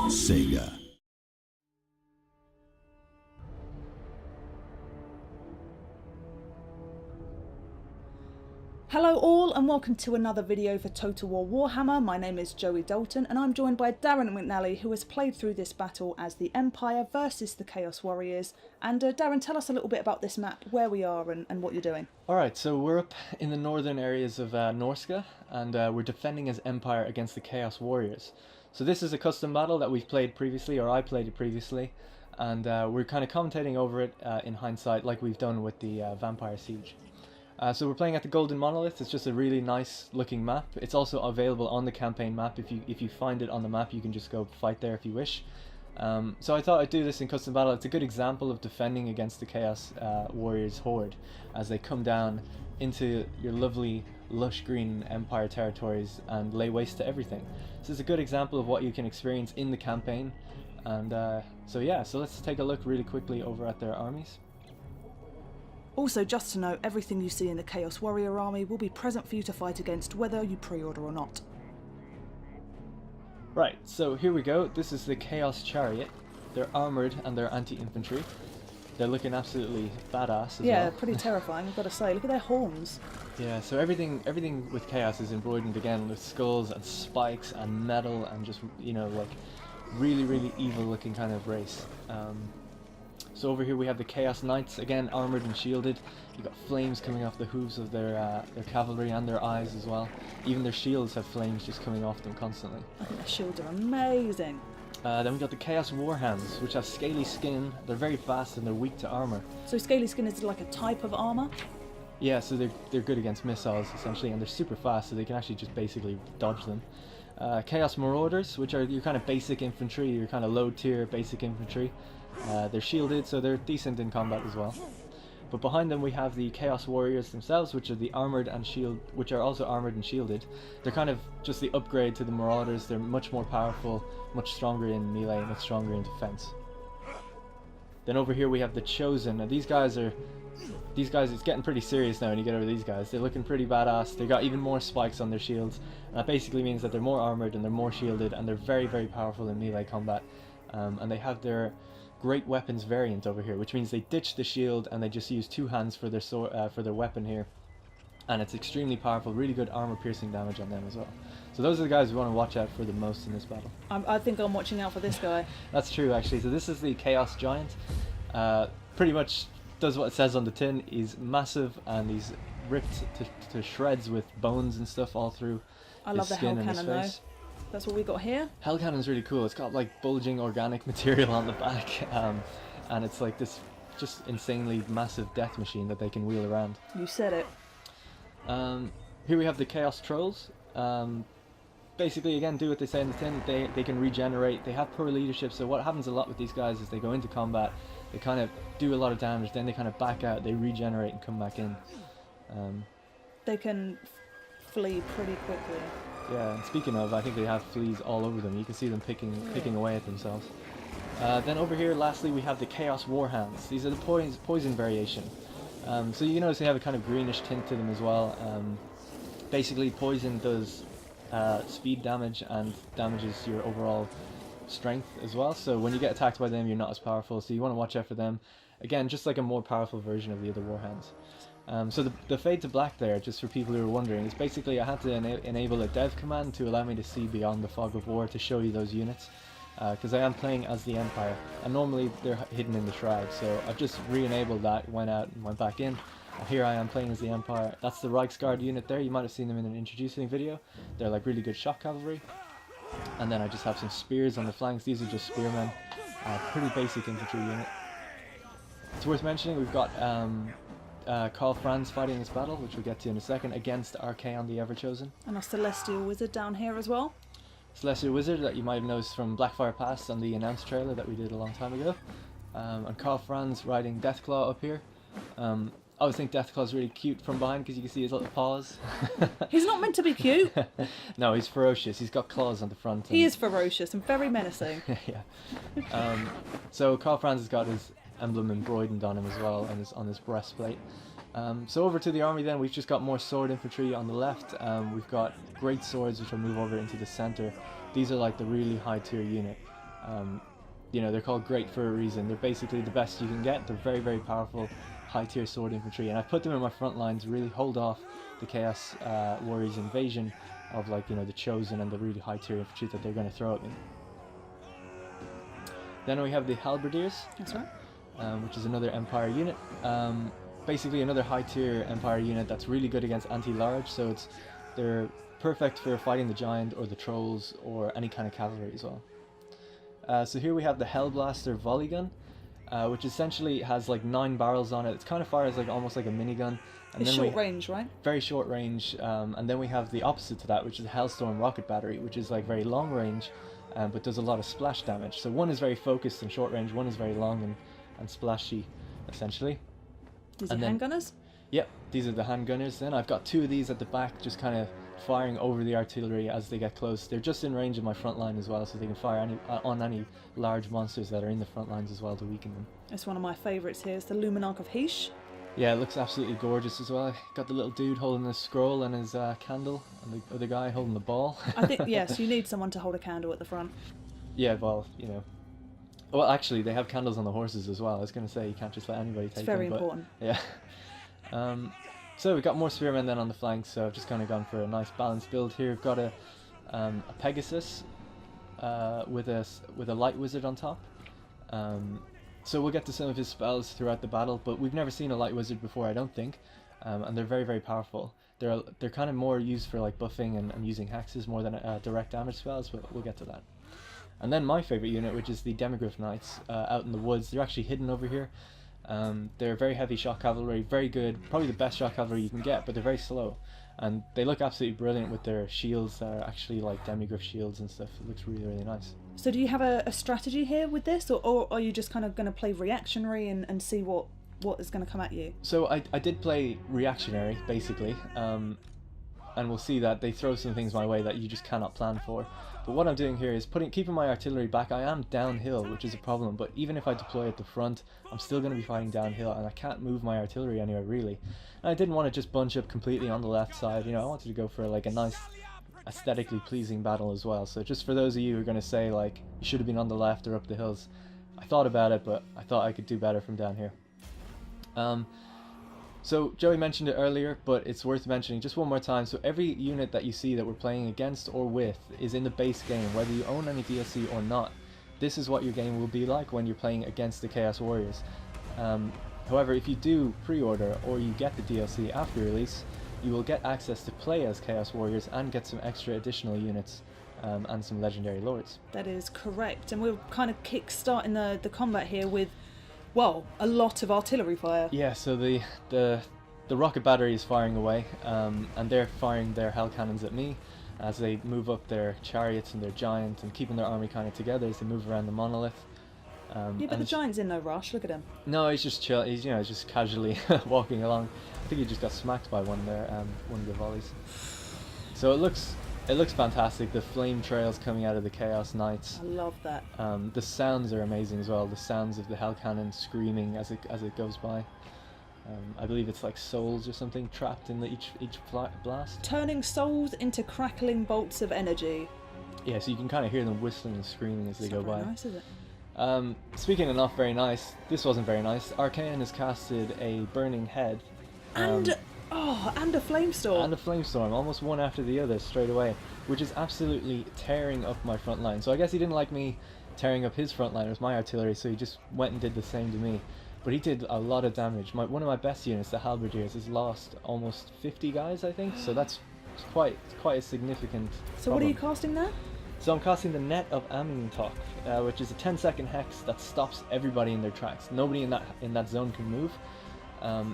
Sega. Hello all and welcome to another video for Total War Warhammer. My name is Joey Dalton and I'm joined by Darren McNally, who has played through this battle as the Empire versus the Chaos Warriors. And Darren, tell us a little bit about this map, where we are and what you're doing. Alright, so we're up in the northern areas of Norska and we're defending as Empire against the Chaos Warriors. So this is a custom battle that we've played previously, or I played it previously, and we're kind of commentating over it in hindsight like we've done with the Vampire Siege. So we're playing at the Golden Monolith. It's just a really nice looking map. It's also available on the campaign map. If you find it on the map, you can just go fight there if you wish. So I thought I'd do this in custom battle. It's a good example of defending against the Chaos Warriors horde as they come down into your lovely lush green Empire territories and lay waste to everything. So it's a good example of what you can experience in the campaign. And so let's take a look really quickly over at their armies. Also, just to note, everything you see in the Chaos Warrior army will be present for you to fight against, whether you pre-order or not. Right, so here we go. This is the Chaos Chariot. They're armoured and they're anti-infantry. They're looking absolutely badass as well. Yeah, pretty terrifying, I've got to say. Look at their horns. Yeah, so everything with Chaos is embroidered again with skulls and spikes and metal and just, you know, like really, really evil looking kind of race. So over here we have the Chaos Knights, again armoured and shielded. You've got flames coming off the hooves of their cavalry and their eyes as well. Even their shields have flames just coming off them constantly. I think their shields are amazing. Then we've got the Chaos Warhands, which have scaly skin. They're very fast and they're weak to armour. So scaly skin is like a type of armour? Yeah, so they're good against missiles essentially, and they're super fast, so they can actually just basically dodge them. Chaos Marauders, which are your kind of basic infantry, your kind of low tier basic infantry. They're shielded, so they're decent in combat as well. But behind them we have the Chaos Warriors themselves, which are the which are also armored and shielded. They're kind of just the upgrade to the Marauders. They're much more powerful, much stronger in melee, much stronger in defense. Then over here we have the Chosen. Now these guys, it's getting pretty serious now when you get over these guys. They're looking pretty badass. They got even more spikes on their shields. And that basically means that they're more armored and they're more shielded and they're very, very powerful in melee combat. And they have their great weapons variant over here, which means they ditch the shield and they just use two hands for their sword, for their weapon here, and it's extremely powerful, really good armor piercing damage on them as well. So those are the guys we want to watch out for the most in this battle. I think I'm watching out for this guy. That's true actually. So this is the Chaos Giant. Pretty much does what it says on the tin. He's massive and he's ripped to shreds with bones and stuff all through his skin and his face. That's what we got here. Hell Cannon's really cool. It's got like bulging organic material on the back, and it's like this just insanely massive death machine that they can wheel around. You said it. Here we have the Chaos Trolls. Basically, again, do what they say in the tin. They can regenerate. They have poor leadership, so what happens a lot with these guys is they go into combat, they kind of do a lot of damage, then they kind of back out, they regenerate and come back in. They can flee pretty quickly. Yeah, and speaking of, I think they have fleas all over them. You can see them picking away at themselves. Then over here, lastly, we have the Chaos Warhands. These are the poison variation. So you notice they have a kind of greenish tint to them as well. Basically, poison does speed damage and damages your overall strength as well. So when you get attacked by them, you're not as powerful. So you want to watch out for them. Again, just like a more powerful version of the other Warhands. So the fade to black there, just for people who are wondering, is basically I had to enable a dev command to allow me to see beyond the fog of war to show you those units, because I am playing as the Empire, and normally they're hidden in the shroud, so I've just re-enabled that, went out and went back in, and here I am playing as the Empire. That's the Reichsguard unit there. You might have seen them in an introducing video. They're like really good shock cavalry, and then I just have some spears on the flanks. These are just spearmen, pretty basic infantry unit. It's worth mentioning we've got Karl Franz fighting this battle, which we'll get to in a second, against Archaon the Everchosen. And a Celestial Wizard down here as well. Celestial Wizard that you might have noticed from Blackfire Pass on the announced trailer that we did a long time ago. And Karl Franz riding Deathclaw up here. I always think Deathclaw's really cute from behind because you can see his little paws. He's not meant to be cute. No, he's ferocious. He's got claws on the front. He is ferocious and very menacing. Yeah. So Karl Franz has got his emblem embroidered on him as well, and on his breastplate. So over to the army then, we've just got more sword infantry on the left. We've got great swords which will move over into the center. These are like the really high tier unit. You know, they're called great for a reason. They're basically the best you can get. They're very, very powerful, high-tier sword infantry, and I put them in my front line to really hold off the Chaos Warriors invasion of, like, you know, the Chosen and the really high-tier infantry that they're going to throw at me. Then we have the Halberdiers. That's right. Which is another Empire unit. Basically another high-tier Empire unit that's really good against anti-large, so they're perfect for fighting the giant or the trolls or any kind of cavalry as well. So here we have the Hellblaster volley gun, which essentially has like 9 barrels on it. It's kind of fires like almost like a minigun. And It's then short range, right? Very short range. And then we have the opposite to that, which is the Hellstorm rocket battery, which is like very long range, but does a lot of splash damage. So one is very focused and short range, one is very long and splashy, essentially. These are handgunners? Yep, these are the handgunners. Then I've got 2 of these at the back, just kind of firing over the artillery as they get close. They're just in range of my front line as well, so they can fire on any large monsters that are in the front lines as well to weaken them. It's one of my favourites here. It's the Luminarch of Heesh. Yeah, it looks absolutely gorgeous as well. Got the little dude holding the scroll and his candle, and the other guy holding the ball. I think, yes, you need someone to hold a candle at the front. Yeah, well, you know. Well, actually, they have candles on the horses as well. I was going to say, you can't just let anybody take them. It's very important. Yeah. So we've got more spearmen then on the flanks, so I've just kind of gone for a nice balanced build here. We've got a Pegasus with a light wizard on top. So we'll get to some of his spells throughout the battle, but we've never seen a light wizard before, I don't think, and they're very, very powerful. They're kind of more used for like buffing and using hexes more than direct damage spells, but we'll get to that. And then my favorite unit, which is the Demigryph Knights out in the woods. They're actually hidden over here. They're very heavy shot cavalry, very good, probably the best shot cavalry you can get, but they're very slow. And they look absolutely brilliant with their shields that are actually like Demigryph shields and stuff. It looks really, really nice. So do you have a strategy here with this, or are you just kind of going to play reactionary and see what is going to come at you? So I did play reactionary, basically, and we'll see that they throw some things my way that you just cannot plan for. But what I'm doing here is keeping my artillery back. I am downhill, which is a problem, but even if I deploy at the front, I'm still going to be fighting downhill, and I can't move my artillery anywhere, really. And I didn't want to just bunch up completely on the left side, you know, I wanted to go for like a nice, aesthetically pleasing battle as well. So just for those of you who are going to say, like, you should have been on the left or up the hills, I thought about it, but I thought I could do better from down here. So Joey mentioned it earlier, but it's worth mentioning just one more time. So every unit that you see that we're playing against or with is in the base game, whether you own any DLC or not. This is what your game will be like when you're playing against the Chaos Warriors. However, if you do pre-order or you get the DLC after release, you will get access to play as Chaos Warriors and get some extra additional units and some legendary lords. That is correct, and we're kind of kick-starting the combat here with, well, a lot of artillery fire. Yeah, so the rocket battery is firing away, and they're firing their hell cannons at me as they move up their chariots and their giant and keeping their army kind of together as they move around the monolith. Yeah, but the giant's in no rush. Look at him. No, he's just chill. He's just casually walking along. I think he just got smacked by one there, one of the volleys. So it looks fantastic. The flame trails coming out of the Chaos Knights. I love that. The sounds are amazing as well. The sounds of the hell cannon screaming as it goes by. I believe it's like souls or something trapped in each blast. Turning souls into crackling bolts of energy. Yeah, so you can kind of hear them whistling and screaming as they go by. Not very nice, is it? Speaking of not very nice, this wasn't very nice. Arcane has casted a burning head. And a flamestorm. And a flamestorm, almost one after the other straight away, which is absolutely tearing up my front line. So I guess he didn't like me tearing up his front line with my artillery, so he just went and did the same to me. But he did a lot of damage. One of my best units, the Halberdiers, has lost almost 50 guys, I think. So that's quite a significant So problem. what are you casting there? So I'm casting the Net of Amintok, which is a 10-second hex that stops everybody in their tracks. Nobody in that zone can move.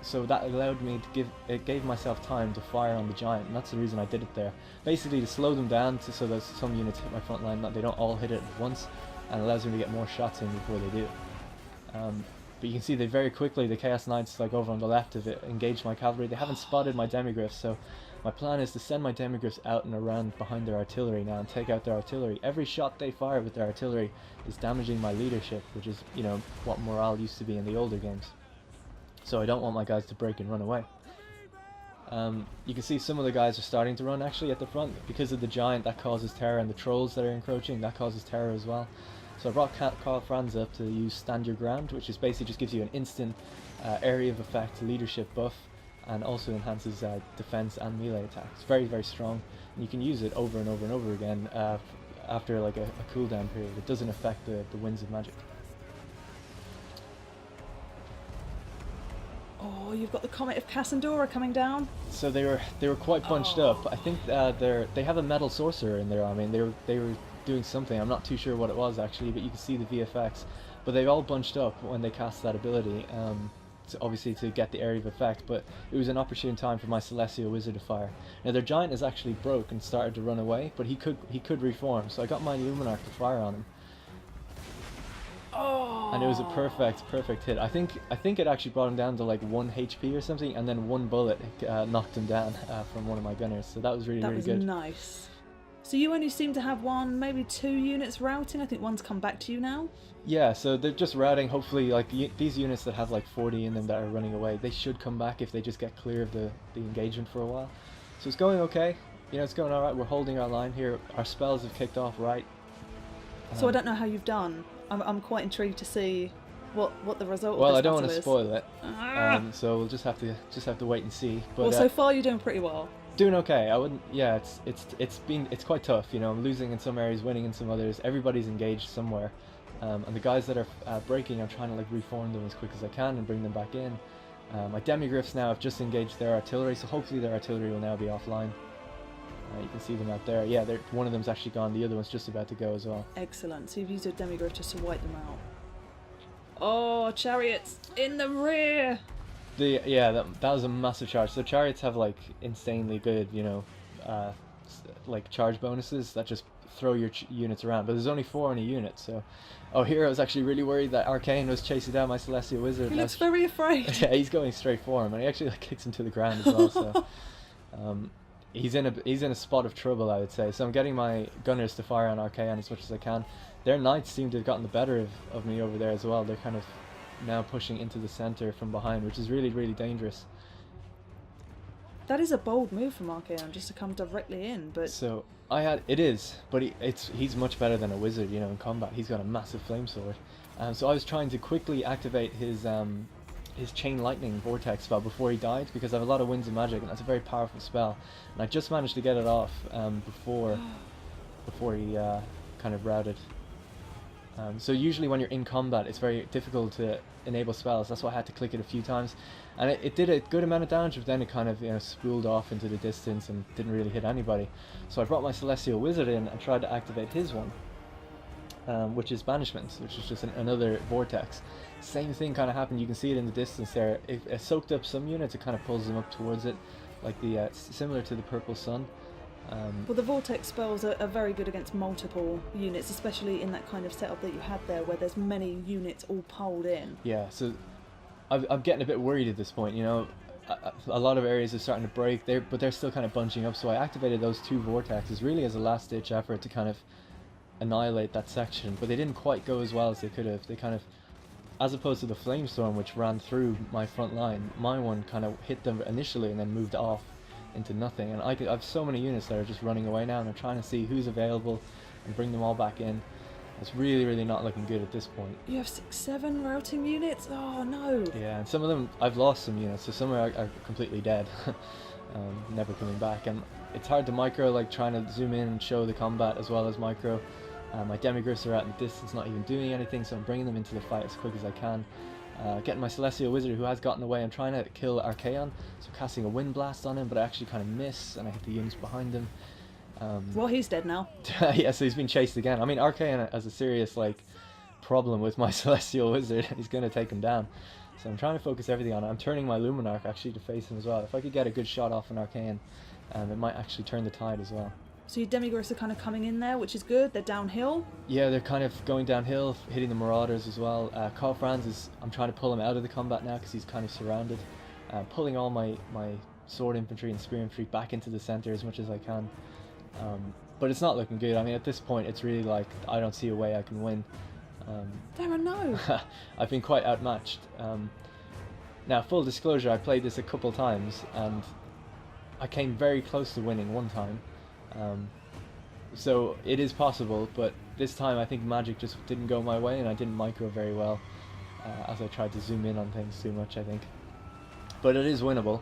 So that allowed me to gave myself time to fire on the giant, and that's the reason I did it there. Basically to slow them down so that some units hit my front line, that they don't all hit it at once, and allows me to get more shots in before they do. But you can see that very quickly the Chaos Knights, like over on the left of it, engaged my cavalry. They haven't spotted my demigryphs, so my plan is to send my demigryphs out and around behind their artillery now and take out their artillery. Every shot they fire with their artillery is damaging my leadership, which is, you know, what morale used to be in the older games. So I don't want my guys to break and run away. You can see some of the guys are starting to run actually at the front because of the giant. That causes terror, and the trolls that are encroaching, that causes terror as well. So I brought Carl Franz up to use Stand Your Ground, which is basically just gives you an instant area of effect leadership buff, and also enhances defense and melee attacks. Very, very strong. And you can use it over and over and over again after like a cooldown period. It doesn't affect the winds of magic. Oh, you've got the Comet of Cassandora coming down. So they were quite bunched up. I think they have a metal sorcerer in their army, and they were doing something. I'm not too sure what it was actually, but you can see the VFX. But they've all bunched up when they cast that ability, obviously to get the area of effect. But it was an opportune time for my Celestial Wizard to fire. Now their giant is actually broke and started to run away, but he could reform. So I got my Luminarch to fire on him. Oh. And it was a perfect hit. I think it actually brought him down to like 1 HP or something, and then 1 bullet knocked him down from one of my gunners. So that was really good. That was nice. So you only seem to have 1, maybe 2 units routing. I think one's come back to you now. Yeah, so they're just routing. Hopefully, like these units that have like 40 in them that are running away, they should come back if they just get clear of the engagement for a while. So it's going okay. You know, it's going all right. We're holding our line here. Our spells have kicked off right. So I don't know how you've done. I'm quite intrigued to see what the result. Well, of this I don't want to is. spoil it, so we'll just have to wait and see. But well, so far you're doing pretty well. Doing okay. I wouldn't. Yeah, it's quite tough. You know, I'm losing in some areas, winning in some others. Everybody's engaged somewhere, and the guys that are breaking, I'm trying to like reform them as quick as I can and bring them back in. My demigriffs now have just engaged their artillery, so hopefully their artillery will now be offline. You can see them out there. Yeah, one of them's actually gone. The other one's just about to go as well. Excellent. So you've used your demigriff just to wipe them out. Oh, chariots in the rear. That was a massive charge. So chariots have like insanely good, you know, like charge bonuses that just throw your units around. But there's only 4 in a unit, so. Oh, here I was actually really worried that Arcane was chasing down my Celestial Wizard. He looks very afraid. Yeah, he's going straight for him, and he actually like kicks him to the ground as well. So. He's in a spot of trouble, I would say. So I'm getting my gunners to fire on Archaon as much as I can. Their knights seem to have gotten the better of me over there as well. They're kind of now pushing into the center from behind, which is really, really dangerous. That is a bold move from Archaon, just to come directly in. But so it is, but he's much better than a wizard, you know, in combat. He's got a massive flame sword. So I was trying to quickly activate his chain lightning vortex spell before he died, because I have a lot of winds of magic, and that's a very powerful spell, and I just managed to get it off before he kind of routed. So usually when you're in combat, it's very difficult to enable spells. That's why I had to click it a few times, and it did a good amount of damage, but then it kind of, you know, spooled off into the distance and didn't really hit anybody. So I brought my Celestial Wizard in and tried to activate his one, which is Banishment, which is just another vortex. Same thing kind of happened. You can see it in the distance there. It soaked up some units. It kind of pulls them up towards it, like the similar to the Purple Sun. Well, the vortex spells are very good against multiple units, especially in that kind of setup that you had there, where there's many units all piled in. Yeah, so I'm getting a bit worried at this point. You know, a lot of areas are starting to break, but they're still kind of bunching up. So I activated those 2 vortexes really as a last-ditch effort to kind of annihilate that section, but they didn't quite go as well as they could have. They kind of, as opposed to the Flamestorm, which ran through my front line, my one kind of hit them initially and then moved off into nothing. And I have so many units that are just running away now, and I'm trying to see who's available and bring them all back in. It's really, really not looking good at this point. You have 6-7 routing units? Oh no! Yeah, and some of them, I've lost some units, so some are completely dead. Never coming back. And it's hard to micro, like trying to zoom in and show the combat as well as micro. My demigriffs are out in the distance, not even doing anything, so I'm bringing them into the fight as quick as I can. Getting my Celestial Wizard, who has gotten away. I'm trying to kill Archaon, so casting a Wind Blast on him, but I actually kind of miss, and I hit the units behind him. Well, he's dead now. Yeah, so he's been chased again. I mean, Archaon has a serious problem with my Celestial Wizard. He's going to take him down. So I'm trying to focus everything on it. I'm turning my Luminarch actually to face him as well. If I could get a good shot off an Archaon, it might actually turn the tide as well. So your demigriffs are kind of coming in there, which is good. They're downhill. Yeah, they're kind of going downhill, hitting the Marauders as well. Carl Franz I'm trying to pull him out of the combat now because he's kind of surrounded. Pulling all my sword infantry and spear infantry back into the center as much as I can. But it's not looking good. I mean, at this point, it's really like I don't see a way I can win. Darren, no. I've been quite outmatched. Now, full disclosure, I played this a couple times and I came very close to winning one time. So it is possible, but this time I think magic just didn't go my way, and I didn't micro very well as I tried to zoom in on things too much, I think. But it is winnable.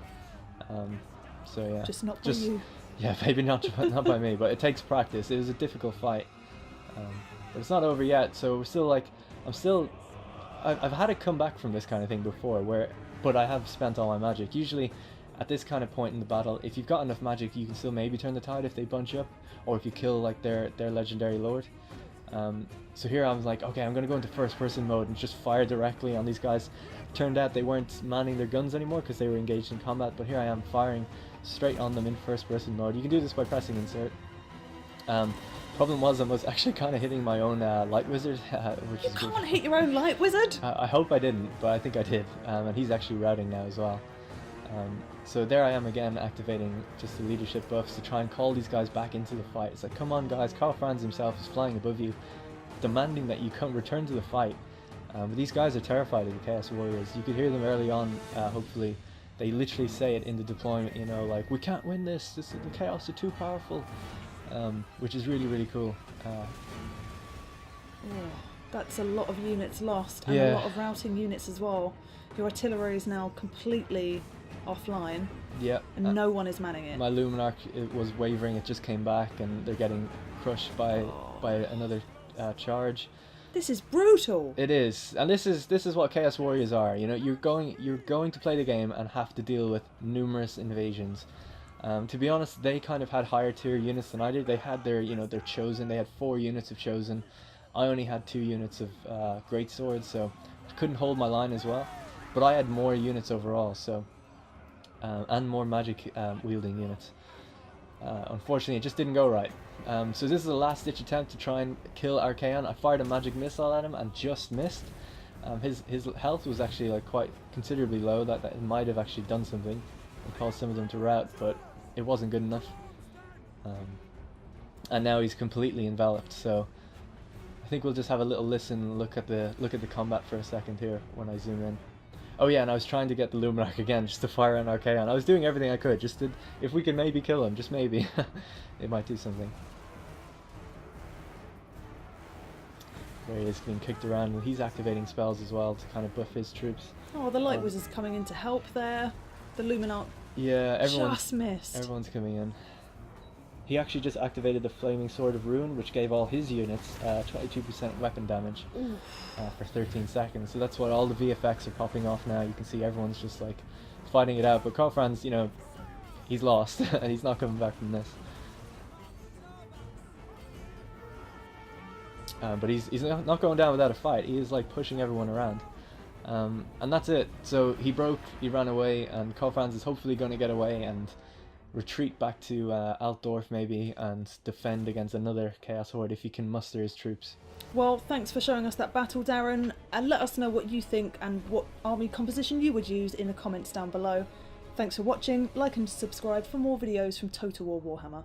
So yeah. Just not by you. Yeah, maybe not by me, but it takes practice. It was a difficult fight. But it's not over yet, so we're still like, I've had to come back from this kind of thing before, but I have spent all my magic. Usually at this kind of point in the battle, if you've got enough magic, you can still maybe turn the tide if they bunch up, or if you kill like their legendary lord. So here I was like, okay, I'm going to go into first person mode and just fire directly on these guys. Turned out they weren't manning their guns anymore because they were engaged in combat, but here I am firing straight on them in first person mode. You can do this by pressing insert. Problem was I was actually kind of hitting my own light wizard, which is You can't hit your own light wizard! I hope I didn't, but I think I did, and he's actually routing now as well. So there I am again, activating just the leadership buffs to try and call these guys back into the fight. It's like, come on guys, Karl Franz himself is flying above you, demanding that you come return to the fight. But these guys are terrified of the Chaos Warriors. You could hear them early on, hopefully. They literally say it in the deployment, you know, like, we can't win this, the Chaos are too powerful. Which is really, really cool. That's a lot of units lost, and a lot of routing units as well. Your artillery is now completely offline. Yeah. And no one is manning it. My Luminarch, it was wavering, it just came back, and they're getting crushed by another charge. This is brutal. It is, and this is what Chaos Warriors are. You know, you're going to play the game and have to deal with numerous invasions. To be honest, they kind of had higher tier units than I did. They had their chosen. They had 4 units of chosen. I only had 2 units of great swords, so I couldn't hold my line as well. But I had more units overall, so and more magic wielding units. Unfortunately, it just didn't go right. So this is a last ditch attempt to try and kill Archaon. I fired a magic missile at him and just missed. His health was actually like quite considerably low. That it might have actually done something and caused some of them to rout, but it wasn't good enough. And now he's completely enveloped. So I think we'll just have a little listen, look at the combat for a second here when I zoom in. Oh yeah, and I was trying to get the Luminarch again just to fire on Archaon. I was doing everything I could, just to, if we could maybe kill him, just maybe, it might do something. There he is, being kicked around, and he's activating spells as well to kind of buff his troops. Oh, the light wizard's coming in to help there. The Luminarch just missed. Everyone's coming in. He actually just activated the Flaming Sword of Ruin, which gave all his units 22% weapon damage for 13 seconds. So that's what all the VFX are popping off now. You can see everyone's just like fighting it out. But Karl Franz, you know, he's lost and he's not coming back from this. But he's not going down without a fight. He is like pushing everyone around. And that's it. So he ran away, and Karl Franz is hopefully going to get away and retreat back to Altdorf maybe and defend against another Chaos Horde if he can muster his troops. Well, thanks for showing us that battle, Darren, and let us know what you think and what army composition you would use in the comments down below. Thanks for watching, like and subscribe for more videos from Total War Warhammer.